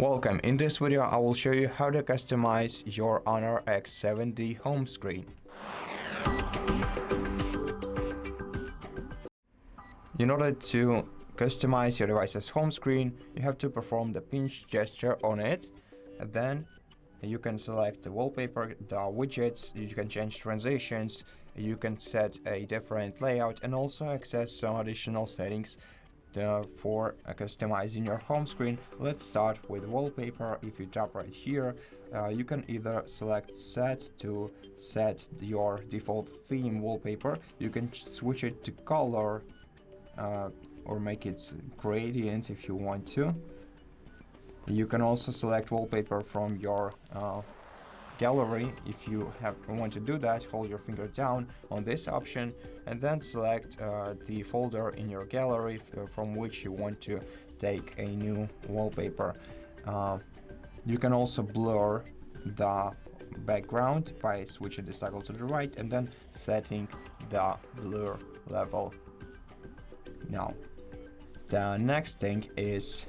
Welcome. In this video I will show you how to customize your HONOR X7d home screen. In order to customize your device's home screen, you have to perform the pinch gesture on it, and then you can select the wallpaper, the widgets, you can change transitions, you can set a different layout and also access some additional settings for customizing your home screen. Let's start with wallpaper. If you tap right here, you can either select set to set your default theme wallpaper. You can switch it to color or make it gradient if you want to. You can also select wallpaper from your gallery. If you want to do that, hold your finger down on this option and then select the folder in your gallery from which you want to take a new wallpaper. You can also blur the background by switching the toggle to the right and then setting the blur level. Now, the next thing is,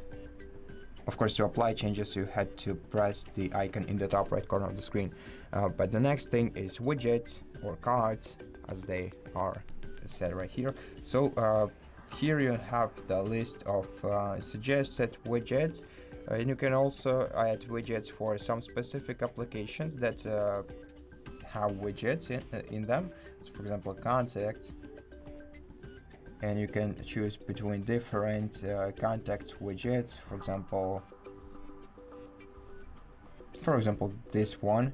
of course, to apply changes you had to press the icon in the top right corner of the screen. But the next thing is widgets or cards, as they are said right here. So here you have the list of suggested widgets, and you can also add widgets for some specific applications that have widgets in them. So for example, contacts. And you can choose between different contacts widgets. For example, this one.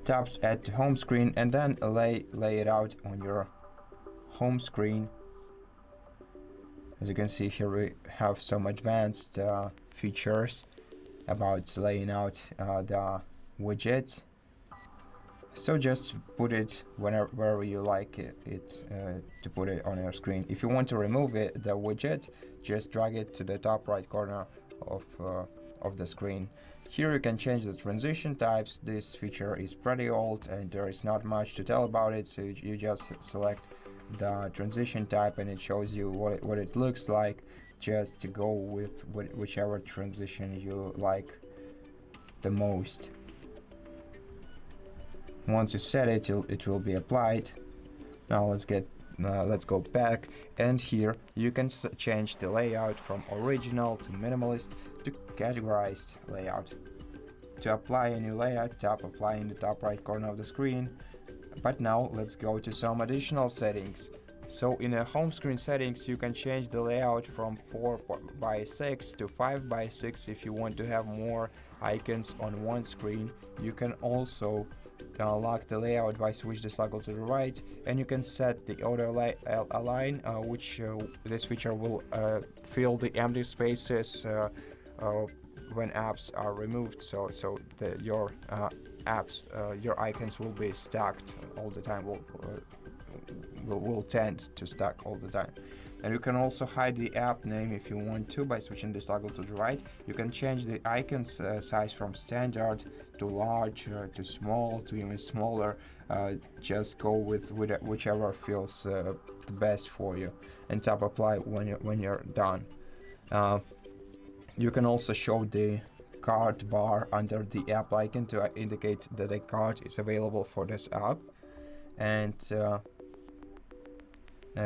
Tap at the home screen and then lay it out on your home screen. As you can see here, we have some advanced features about laying out the widgets. So just put it wherever you like it to put it on your screen. If you want to remove it, the widget, just drag it to the top right corner of the screen. Here you can change the transition types. This feature is pretty old and there is not much to tell about it, so you just select the transition type and it shows you what it looks like. Just to go with whichever transition you like the most. Once you set it, it will be applied. Now let's go back, and here you can change the layout from original to minimalist to categorized layout. To apply a new layout, tap apply in the top right corner of the screen. But now let's go to some additional settings. So in the home screen settings, you can change the layout from 4:6 to 5:6 if you want to have more icons on one screen. You can also lock the layout by switch the toggle to the right, and you can set the auto align, which this feature will fill the empty spaces when apps are removed. So your apps, your icons will be stacked all the time. Will tend to stack all the time. And you can also hide the app name if you want to by switching the toggle to the right. You can change the icons size from standard to large to small to even smaller. Just go with whichever feels the best for you, and tap apply when you're done. You can also show the card bar under the app icon to indicate that a card is available for this app. And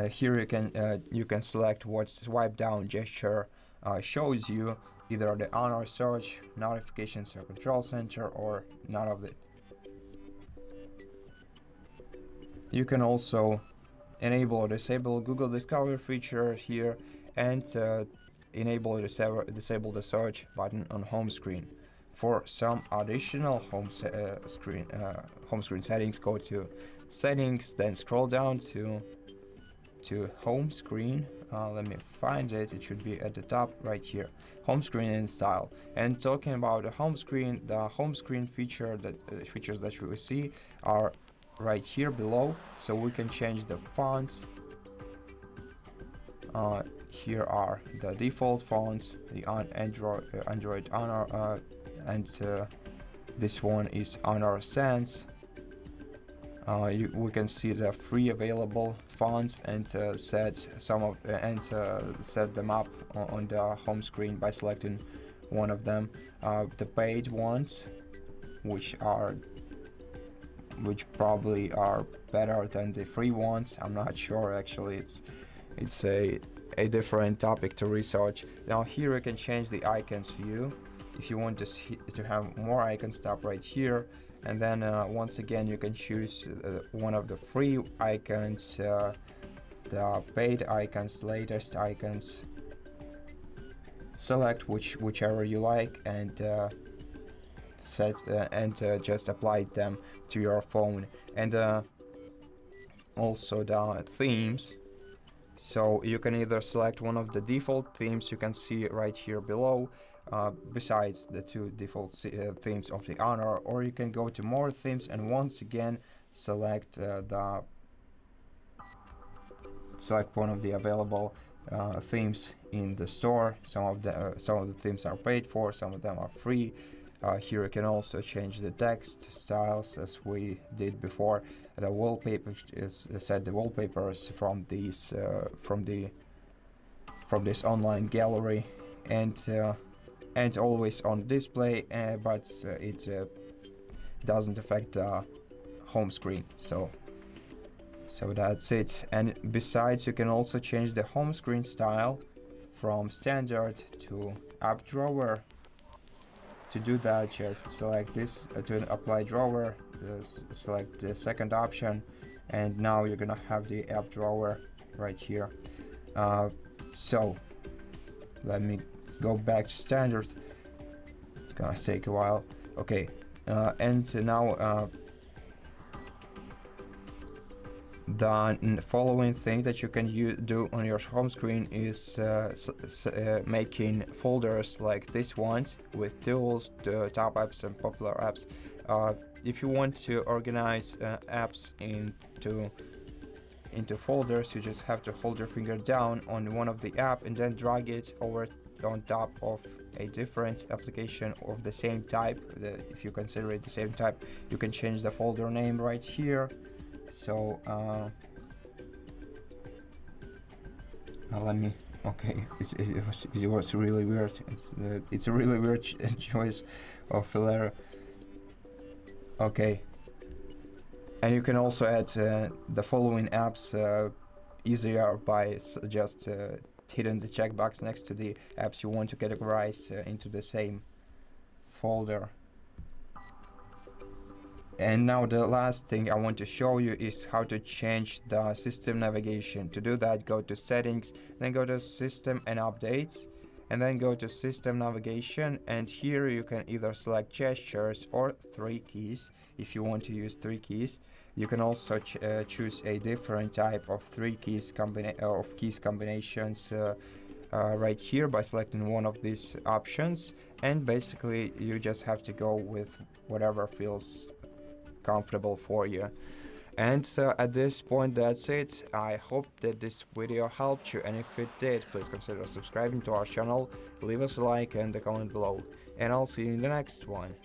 here you can select what swipe down gesture shows you, either the HONOR search, notifications, or control center, or none of it. You can also enable or disable Google Discover feature here, and enable or disable the search button on home screen. For some additional home screen settings, go to settings, then scroll down to home screen. Let me find it. It should be at the top right here. Home screen and style. And talking about the home screen features that we see are right here below. So we can change the fonts. Here are the default fonts, the Android HONOR, and this one is HONOR Sans. We can see the free available fonts and set them up on the home screen by selecting one of them. The paid ones, which probably are better than the free ones. I'm not sure, actually. It's a different topic to research. Now here you can change the icons view. If you want to have more icons, tap right here, and then once again you can choose one of the free icons, the paid icons, latest icons. Select whichever you like and just apply them to your phone. And also the themes. So you can either select one of the default themes you can see right here below, besides the two default themes of the HONOR, or you can go to more themes and once again select one of the available themes in the store. Some of the themes are paid for, some of them are free. Here you can also change the text styles as we did before. The wallpaper is set the wallpapers from these from this online gallery, and always on display, but it doesn't affect the home screen. So that's it. And besides, you can also change the home screen style from standard to app drawer. To do that, just select this to apply drawer, select the second option, and now you're gonna have the app drawer right here. So let me go back to standard. It's gonna take a while. Okay, and now the following thing that you can do on your home screen is making folders like these ones with tools, the top apps and popular apps. If you want to organize apps into folders, you just have to hold your finger down on one of the app and then drag it over on top of a different application of the same type. If you consider it the same type, you can change the folder name right here. So let me. Okay, it was really weird. It's a really weird choice of filler. Okay, and you can also add the following apps easier by just hitting the checkbox next to the apps you want to categorize into the same folder. And now the last thing I want to show you is how to change the system navigation. To do that, go to settings, then go to system and updates, and then go to system navigation, and here you can either select gestures or 3 keys if you want to use 3 keys. You can also choose a different type of 3 keys combinations right here by selecting one of these options, and basically you just have to go with whatever feels comfortable for you. And at this point, that's it. I hope that this video helped you, and if it did, please consider subscribing to our channel, leave us a like and a comment below, and I'll see you in the next one.